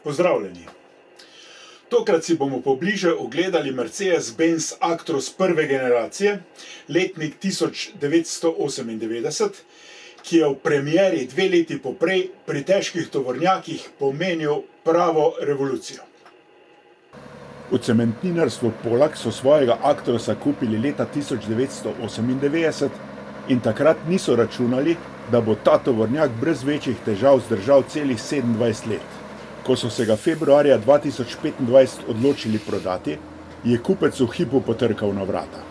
Pozdravljeni. Tokrat si bomo pobliže ogledali Mercedes-Benz Actros prve generacije, letnik 1998, ki je v premieri 2 leti poprej pri težkih tovornjakih pomenil pravo revolucijo. V cementninarstvu Polak so svojega Actrosa kupili leta 1998 in takrat niso računali, da bo ta tovornjak brez večjih težav zdržal celih 27 let. Ko so se ga februarja 2025 odločili prodati, je kupec v hipu potrkal na vrata.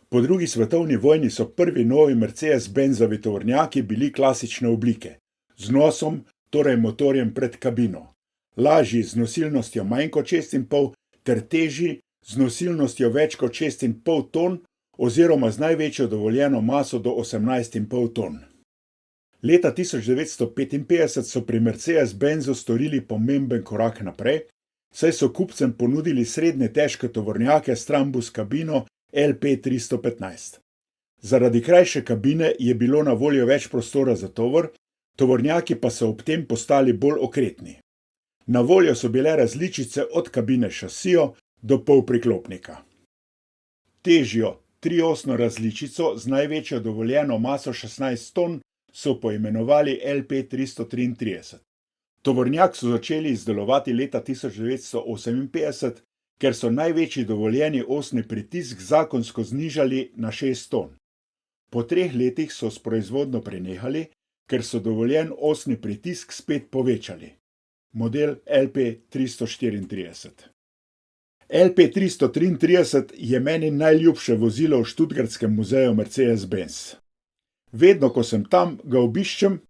Po drugi svetovni vojni so prvi novi Mercedes-Benzovi tovornjaki bili klasične oblike, z nosom, torej motorjem pred kabino, lažji z nosilnostjo manj kot 6,5 ter težji z nosilnostjo več kot 6,5 ton oziroma z največjo dovoljeno maso do 18,5 ton. Leta 1955 so pri Mercedes-Benzu storili pomemben korak naprej, saj so kupcem ponudili srednje težke tovornjake s trambus kabino LP315. Zaradi krajše kabine je bilo na voljo več prostora za tovor, tovornjaki pa so ob tem postali bolj okretni. Na voljo so bile različice od kabine s šasijo do polpriklopnika. Težjo triosno različico z največjo dovoljeno maso 16 ton so poimenovali LP333. Tovornjak so začeli izdelovati leta 1958, ker so največji dovoljeni osni pritisk zakonsko znižali na 6 ton. Po 3 letih so s proizvodnjo prenehali, ker so dovoljen osni pritisk spet povečali. Model LP334. LP333 je meni najljubše vozilo v Študgartskem muzeju Mercedes-Benz. Vedno, ko sem tam, ga obiščem,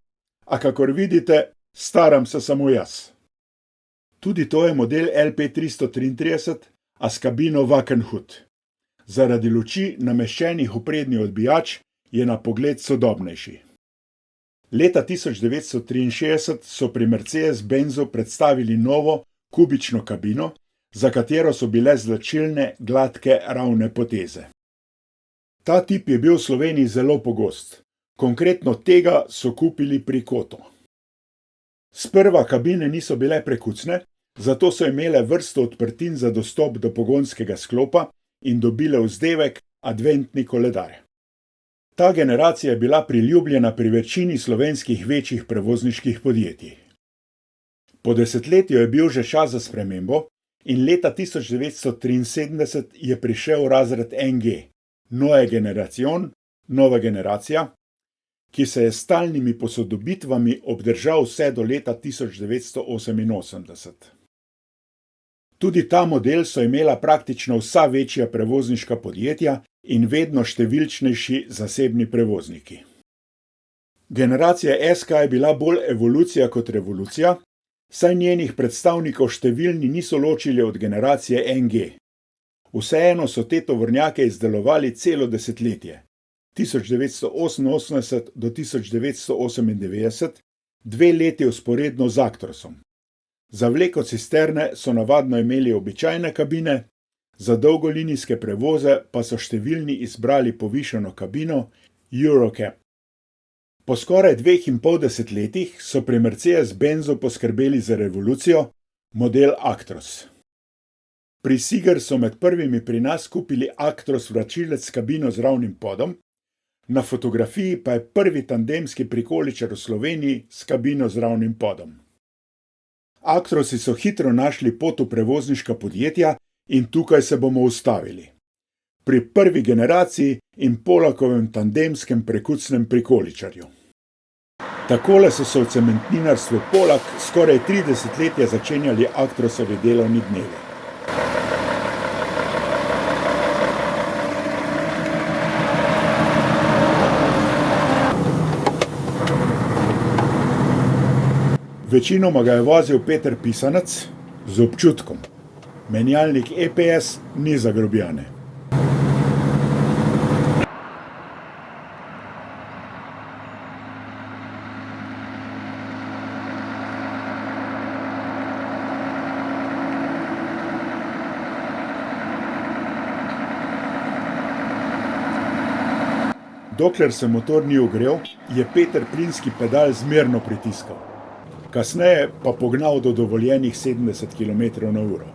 a kakor vidite, staram se samo jaz. Tudi to je model LP333, a s kabino Wackenhut. Zaradi luči, nameščenih v prednji odbijač, je na pogled sodobnejši. Leta 1963 so pri Mercedes-Benzu predstavili novo kubično kabino, za katero so bile značilne gladke ravne poteze. Ta tip je bil v Sloveniji zelo pogost. Konkretno tega so kupili pri Koto. Sprva kabine niso bile prekucne, zato so imele vrsto odprtin za dostop do pogonskega sklopa in dobile vzdevek adventni koledar. Ta generacija je bila priljubljena pri večini slovenskih večjih prevozniških podjetij. Po desetletju je bil že čas za spremembo in leta 1973 je prišel razred NG, Neue Generation, nova generacija, ki se je s stalnimi posodobitvami obdržal vse do leta 1988. Tudi ta model so imela praktično vsa večja prevozniška podjetja in vedno številčnejši zasebni prevozniki. Generacija SK je bila bolj evolucija kot revolucija, saj njenih predstavnikov številni niso ločili od generacije NG. Vseeno so te tovornjake izdelovali celo desetletje, 1988 do 1998, 2 leti vzporedno z Actrosom. Za vleko cisterne so navadno imeli običajne kabine, za dolgolinijske prevoze pa so številni izbrali povišano kabino Eurocab. Po skoraj 2,5 desetletjih so pri Mercedes-Benzu poskrbeli za revolucijo, model Actros. Pri Siger so med prvimi pri nas kupili Actros vračilec s kabino z ravnim podom, na fotografiji pa je prvi tandemski prikoličar v Sloveniji s kabino z ravnim podom. Actrosi so hitro našli pot v prevozniška podjetja in tukaj se bomo ustavili. Pri prvi generaciji in Polakovem tandemskem prekucnem prikoličarju. Takole so se v cementninarstvu Polak skoraj 30 let začenjali Actrosovi delovni dnevi. Večinoma ga je vozil Peter Pisanec z občutkom. Menjalnik EPS ni za grobijane. Dokler se motor ni ogrel, je Peter plinski pedal zmerno pritiskal. Kasneje pa pognal do dovoljenih 70 km/h.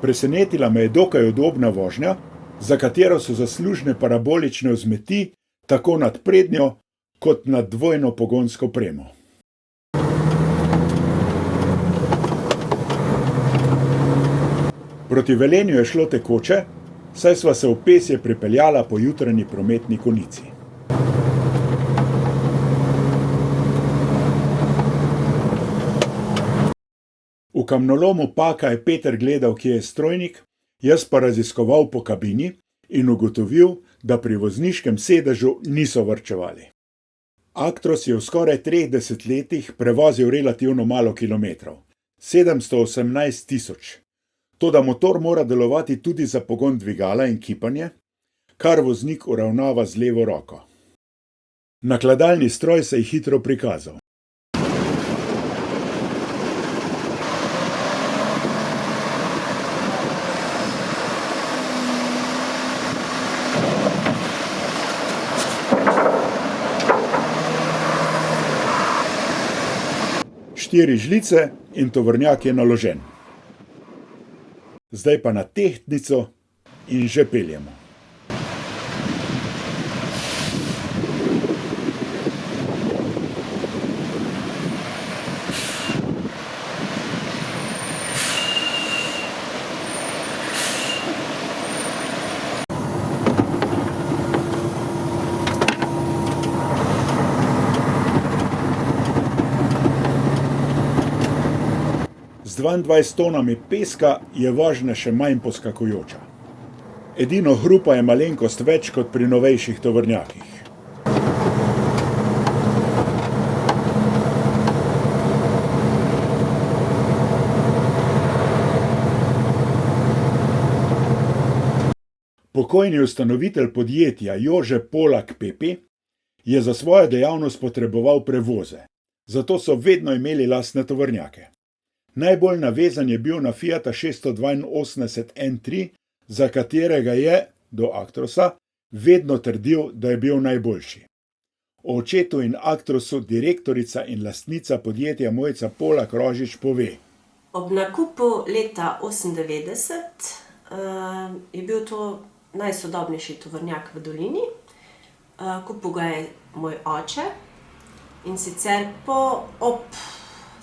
Presenetila me je dokaj udobna vožnja, za katero so zaslužne parabolične vzmeti tako nad prednjo kot nad dvojno pogonsko opremo. Proti Velenju je šlo tekoče, saj sva se v Pesje pripeljala po jutranji prometni konici. V kamnolomu Paka je Peter gledal, kje je strojnik, jaz pa raziskoval po kabini in ugotovil, da pri vozniškem sedežu niso varčevali. Actros je v skoraj 30 letih prevozil relativno malo kilometrov, 718 tisoč. Toda motor mora delovati tudi za pogon dvigala in kipanje, kar voznik uravnava z levo roko. Nakladalni stroj se je hitro prikazal. Štiri žlice in tovornjak je naložen. Zdaj pa na tehtnico in že peljemo. Z 22 tonami peska je vožnja še manj poskakujoča. Edino hrupa je malenkost več kot pri novejših tovornjakih. Pokojni ustanovitelj podjetja Jože Polak Pepi je za svojo dejavnost potreboval prevoze, zato so vedno imeli lastne tovornjake. Najbolj navezan je bil na Fiata 682 N3, za katerega je, do Actrosa, vedno trdil, da je bil najboljši. O očetu in Actrosu direktorica in lastnica podjetja Mojca Polak Rožič pove. Ob nakupu leta 1998 je bil to najsodobnejši tovornjak v dolini. Kupil ga je moj oče in sicer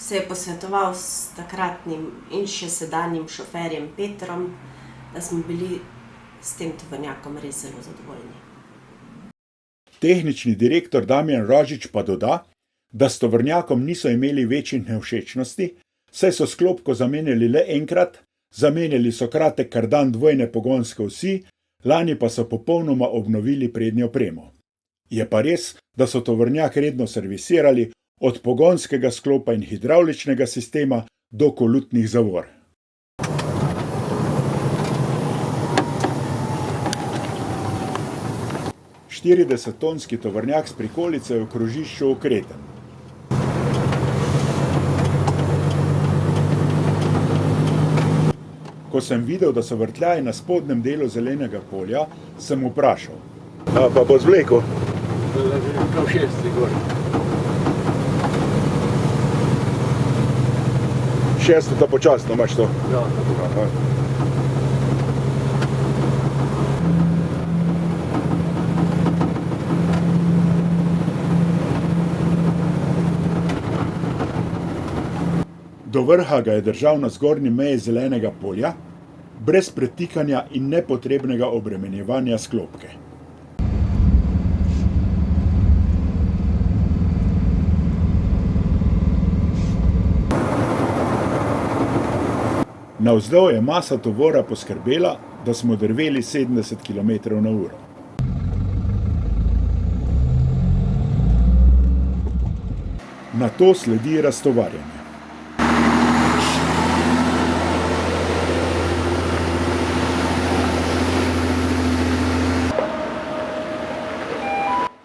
se je posvetoval s takratnim in še sedanjim šoferjem Petrom, da smo bili s tem tovornjakom res zelo zadovoljni. Tehnični direktor Damjan Rožič pa doda, da s tovornjakom niso imeli večjih nevšečnosti, saj so sklopko zamenjali le enkrat, zamenjali so kratek kardan dvojne pogonske osi, lani pa so popolnoma obnovili prednjo opremo. Je pa res, da so tovornjak redno servisirali, od pogonskega sklopa in hidravličnega sistema do kolutnih zavor. Štiridesettonski tovornjak s prikolico je v krožišču okreten. Ko sem videl, da so vrtljaji na spodnjem delu zelenega polja, sem vprašal. Pa bo zvlekel? Prav 6 gor. 6 to počasno imaš to? Ja, tako. Do vrha ga je držal na zgornji meji zelenega polja, brez pretikanja in nepotrebnega obremenjevanja sklopke. Navzdol je masa tovora poskrbela, da smo drveli 70 km/h. Nato sledi raztovarjanje.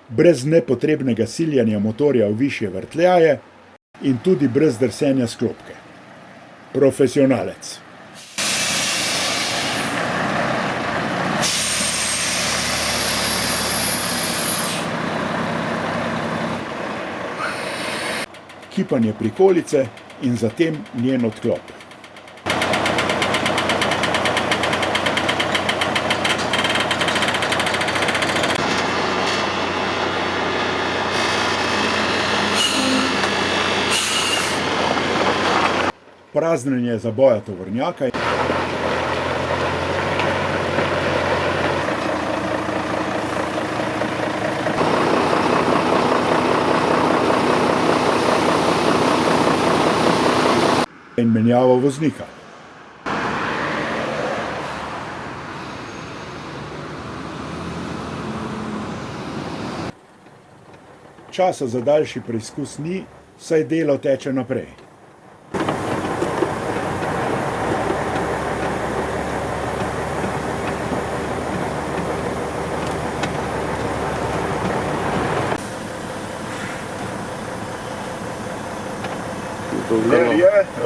Brez nepotrebnega siljanja motorja v višje vrtljaje in tudi brez drsenja sklopke. Profesionalec. kipanje prikolice in zatem njen odklop. Praznjenje zaboja tovornjaka in menjava voznika. Časa za daljši preizkus ni, saj delo teče naprej.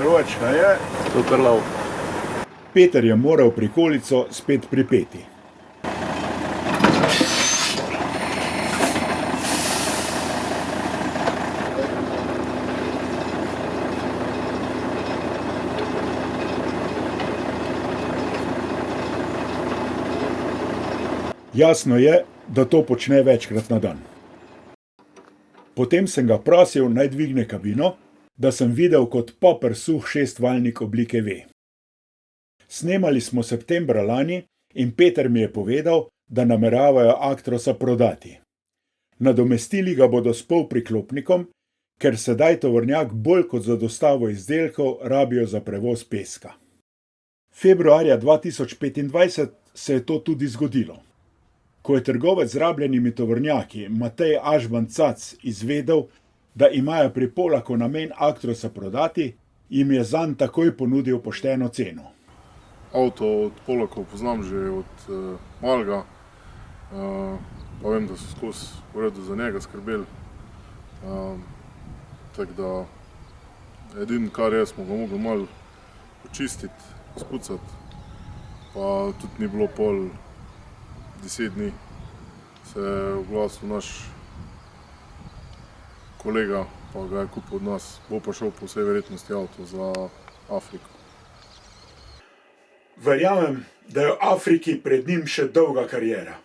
Ročna je. Super lov. Peter je moral prikolico spet pripeti. Jasno je, da to počne večkrat na dan. Potem sem ga prosil, naj dvigne kabino, da sem videl kot poper suh šestvaljnik oblike V. Snemali smo septembra lani in Peter mi je povedal, da nameravajo Actrosa prodati. Nadomestili ga bodo s polpriklopnikom, ker sedaj tovornjak bolj kot za dostavo izdelkov rabijo za prevoz peska. Februarja 2025 se je to tudi zgodilo. Ko je trgovec z rabljenimi tovornjaki Matej Ažban-Cac izvedel, da imajo pri Polaku namen Actrosa prodati, jim je zanj takoj ponudil pošteno ceno. Avto od Polakov poznam že od malega, pa vem, da so skozi v redu za njega skrbeli. Tako da edino, kar je, smo ga mogli malo počistiti, spucati, pa tudi ni bilo pol 10 dni. Se je oglasil naš kolega, pa ga je kupil od nas, bo pa šel po vsej verjetnosti avto za Afriko. Verjamem, da je v Afriki pred njim še dolga kariera.